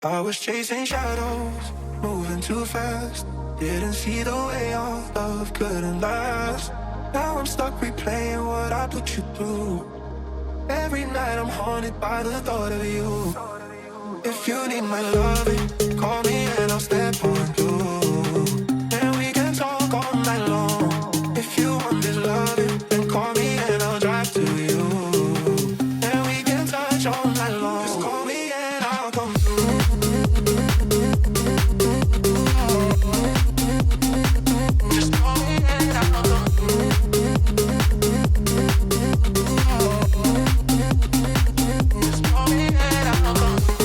I was chasing shadows, moving too fast. Didn't see the way our love couldn't last. Now I'm stuck replaying what I put you through. Every night I'm haunted by the thought of you. If you need my loving, call me and I'll step on you. And we can talk all night long. If you want this loving, then call me and I'll drive to you. And we can touch all night long. Just call me and I'll come through. Just call me and I'll come through. Just call me and I'll come through.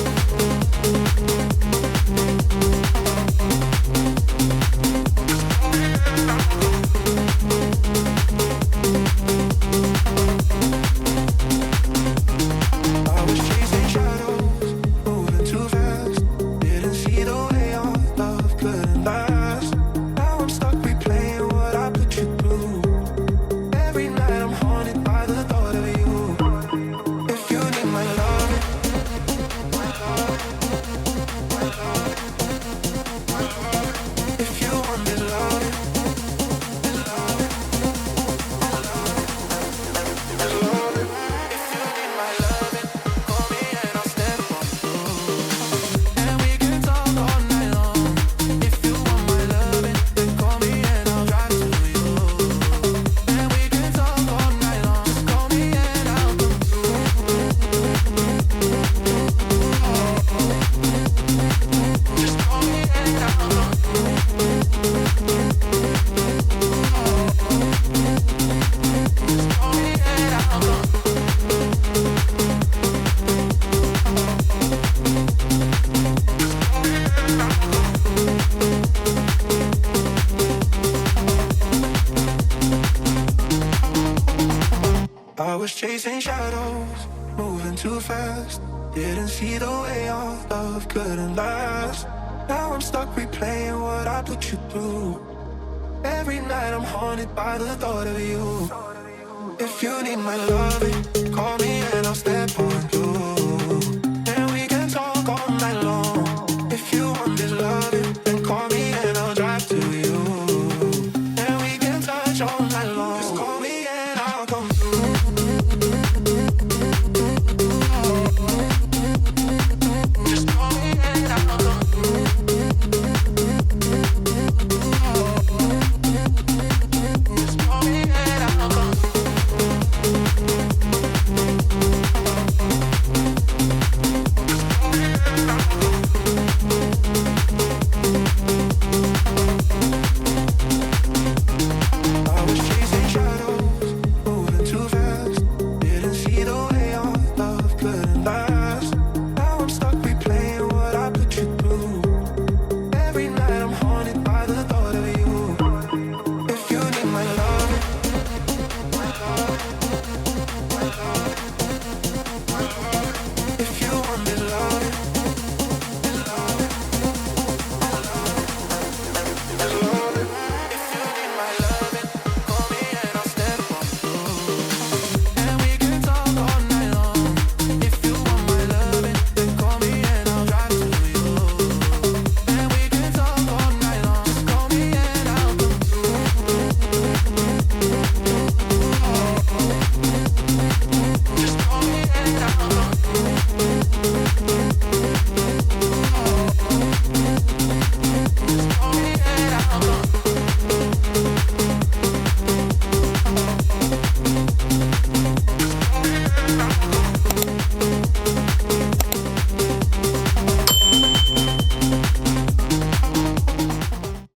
I was chasing shadows, moving too fast. Didn't see the way our love couldn't last. Now I'm stuck replaying what I put you through. Every night I'm haunted by the thought of you. If you need my loving,